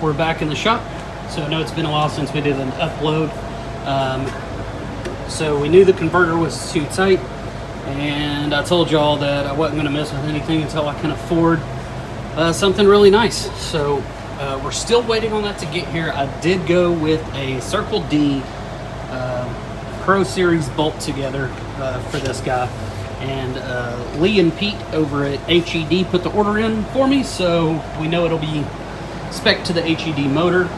we're back in the shop. So I know it's been a while since we did an upload. So we knew the converter was too tight, and I told y'all that I wasn't going to mess with anything until I can afford something really nice. So we're still waiting on that to get here. I did go with a Circle D Pro Series bolt together for this guy, and Lee and Pete over at HED put the order in for me, so we know it'll be spec to the HED motor.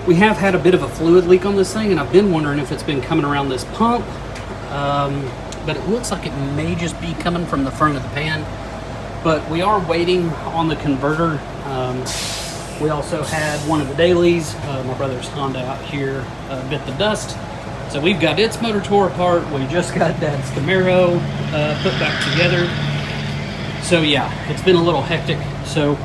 We have had a bit of a fluid leak on this thing, and I've been wondering if it's been coming around this pump, but it looks like it may just be coming from the front of the pan. But we are waiting on the converter. We also had one of the dailies, my brother's Honda out here, bit the dust. So we've got its motor tore apart. We just got Dad's Camaro put back together. So yeah, it's been a little hectic. So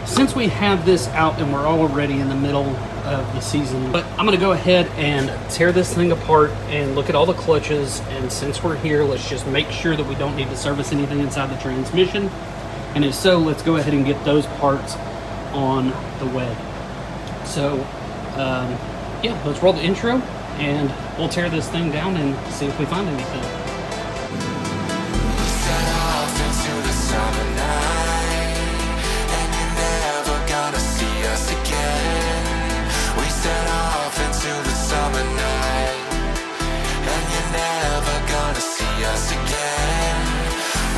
since we have this out and we're already in the middle of the season, but I'm gonna go ahead and tear this thing apart and look at all the clutches. And since we're here, let's just make sure that we don't need to service anything inside the transmission. And if so, let's go ahead and get those parts on the way. So yeah, let's roll the intro and we'll tear this thing down and see if we find anything. Set off into the summer night, and you're never gonna see us again. We set off into the summer night, and you're never gonna see us again.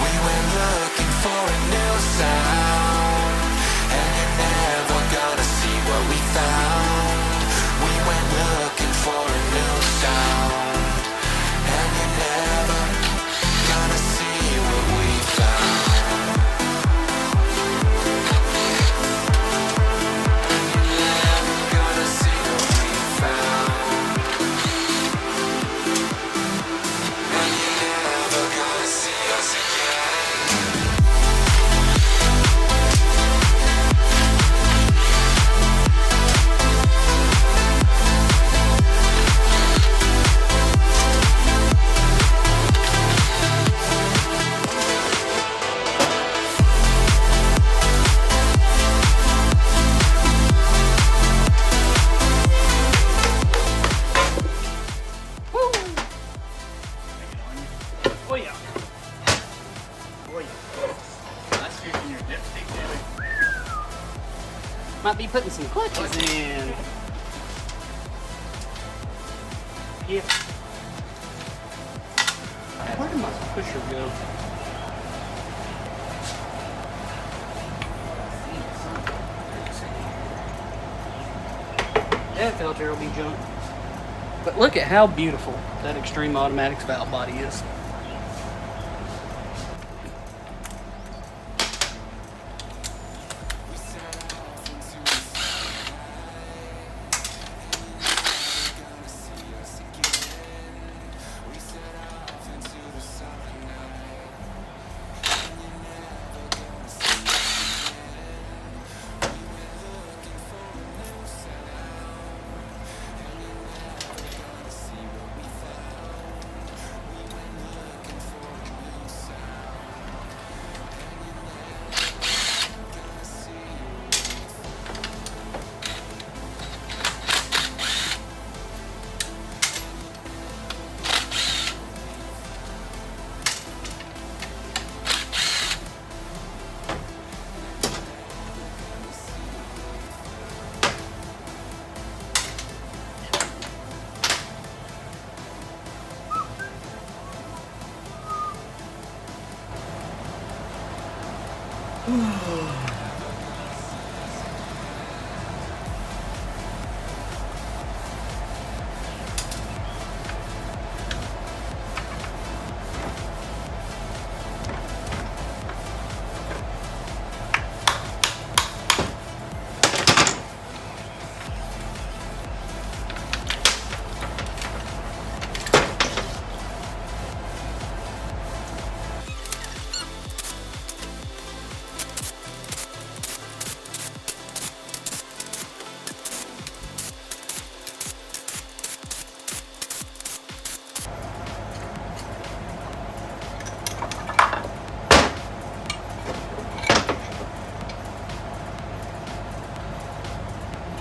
We went looking for a new sound, and you're never gonna see what we found. We went looking for a new sound, and you're never gonna see what we found. And you're never gonna see what we found. And you're never gonna see us again. Oh yeah. Oh yeah. That's using your dipstick, dude. Might be putting some clutches in. Yeah. Where did my pusher go? That filter will be junk. But look at how beautiful that Extreme Automatics valve body is.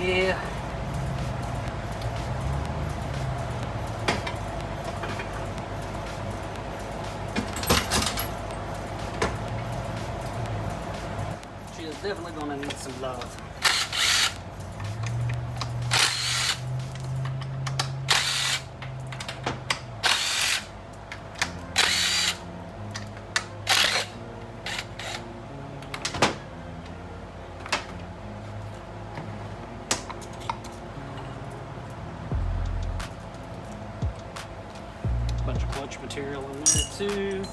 Yeah. She is definitely gonna need some love. Bunch of clutch material in there too.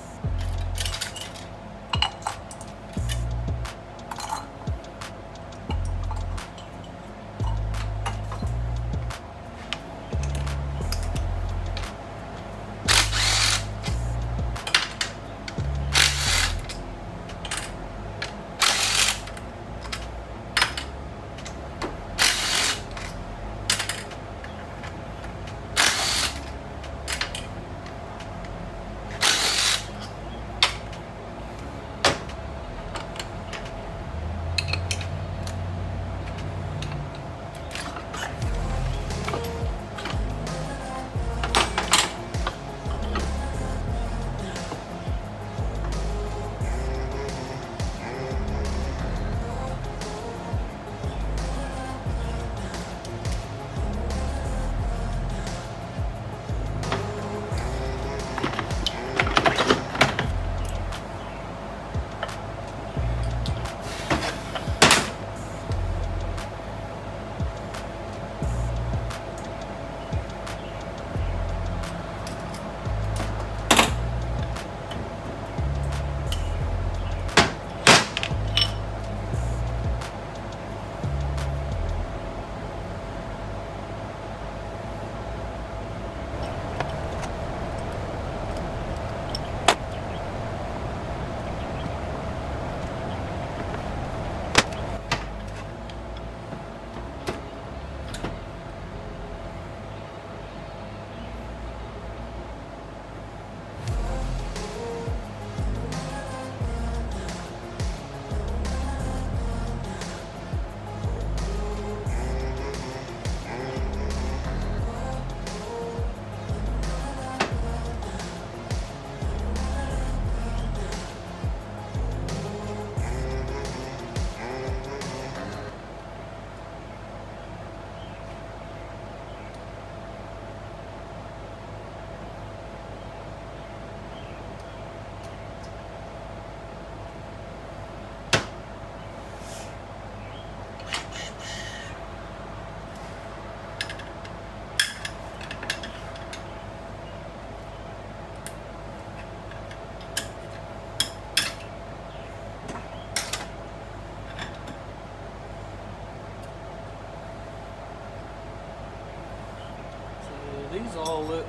These all look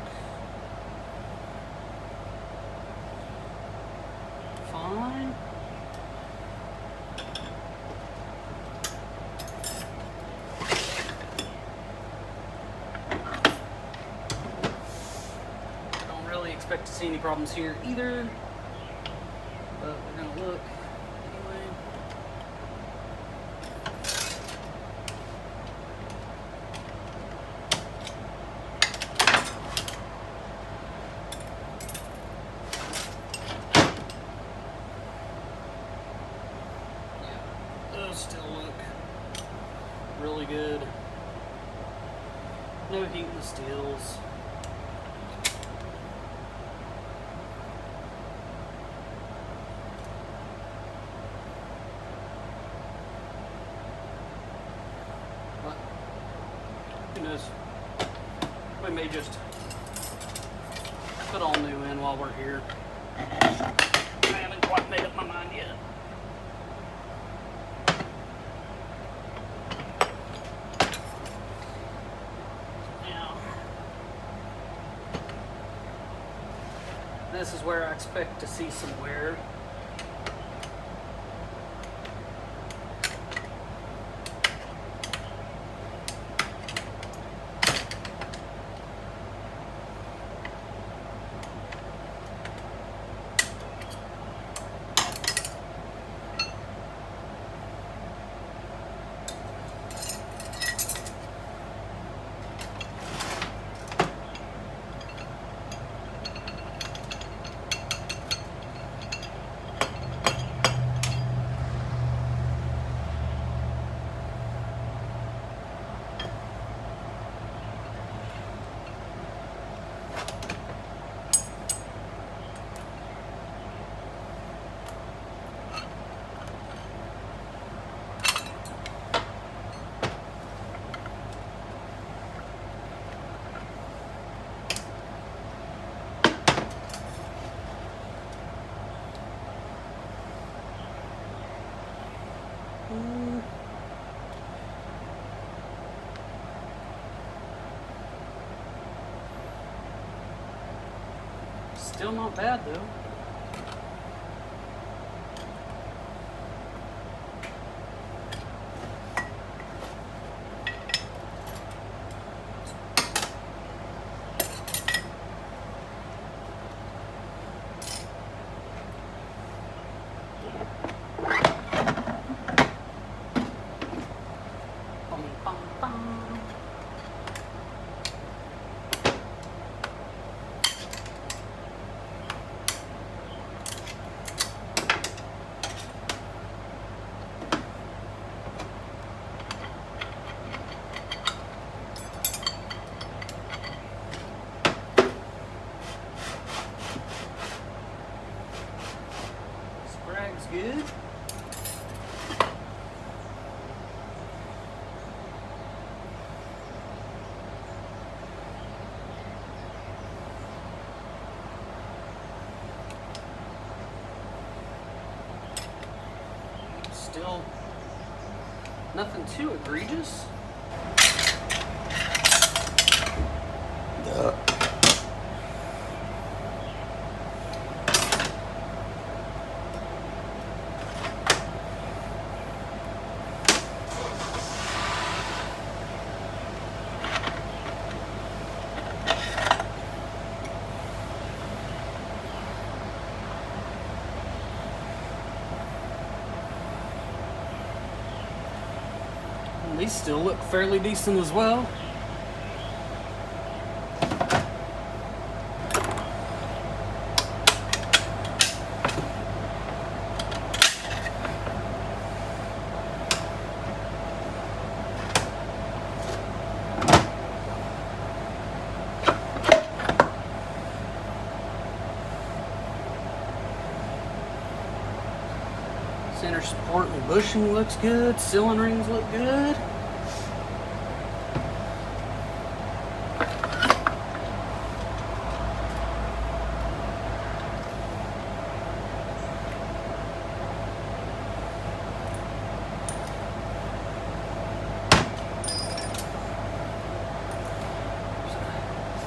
fine. Don't really expect to see any problems here either, but we're gonna look anyway. Still look really good. No heat in the steels. But who knows? We may just put all new in while we're here. I haven't quite made up my mind yet. This is where I expect to see some wear. Still not bad though. Sprag's good. Still nothing too egregious. These still look fairly decent as well. Center support and bushing looks good. Ceiling rings look good.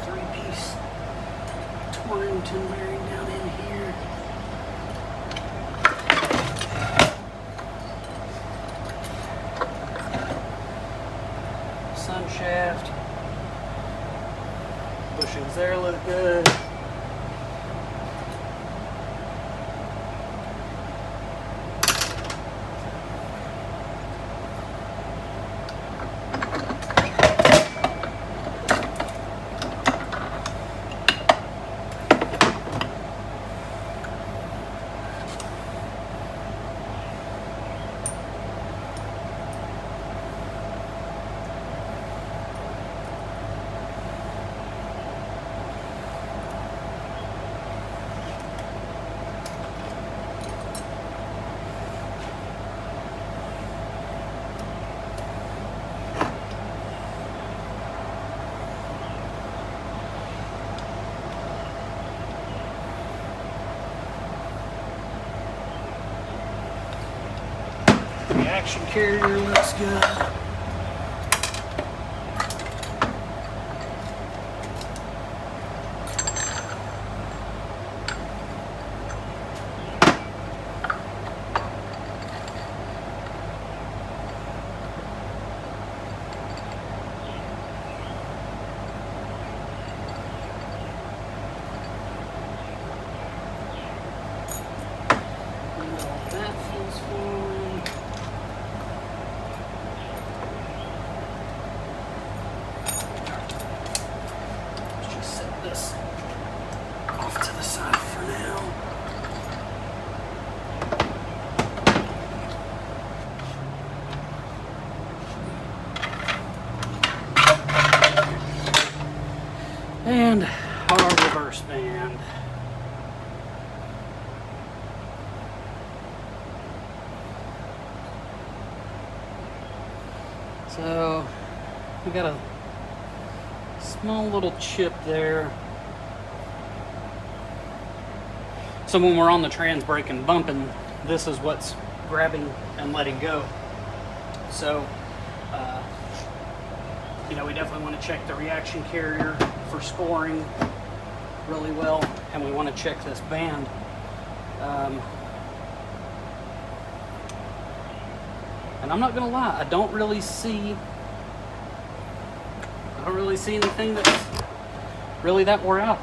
Three-piece Torrington bearing down in here. Sun shaft. Bushings there look good. Reaction carrier looks good. That feels fine. Let's just set this off to the side for now. And our reverse band. So we got a small little chip there. So when we're on the trans brake and bumping, this is what's grabbing and letting go. So, you know, we definitely want to check the reaction carrier for scoring really well. and we want to check this band. And I'm not gonna lie, I don't really see anything that's really that wore out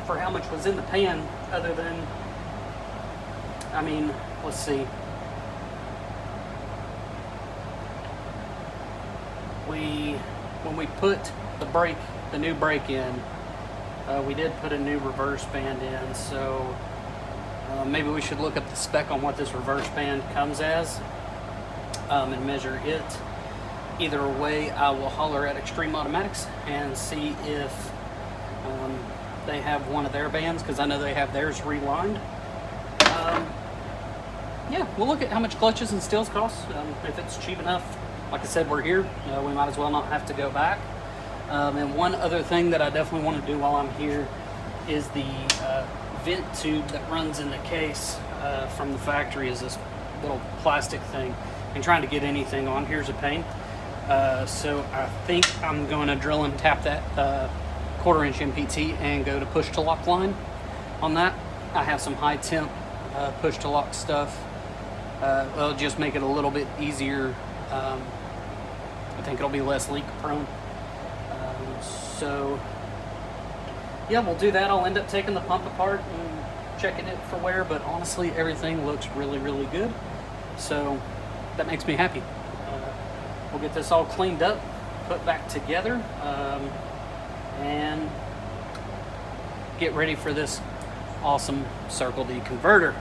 for how much was in the pan, other than, I mean, let's see. When we put the new brake in, we did put a new reverse band in, so maybe we should look at the spec on what this reverse band comes as, and measure it. Either way, I will holler at Extreme Automatics and see if they have one of their bands, because I know they have theirs relined. Yeah, we'll look at how much clutches and steels cost. If it's cheap enough, like I said, we're here. We might as well not have to go back. And one other thing that I definitely want to do while I'm here is the vent tube that runs in the case from the factory is this little plastic thing. And trying to get anything on here's a pain. So I think I'm going to drill and tap that 1/4 inch MPT and go to push to lock line on that. I have some high temp push to lock stuff. It'll just make it a little bit easier. I think it'll be less leak prone. So yeah, we'll do that. I'll end up taking the pump apart and checking it for wear, but honestly, everything looks really, really good. So that makes me happy. We'll get this all cleaned up, put back together, and get ready for this awesome Circle D converter.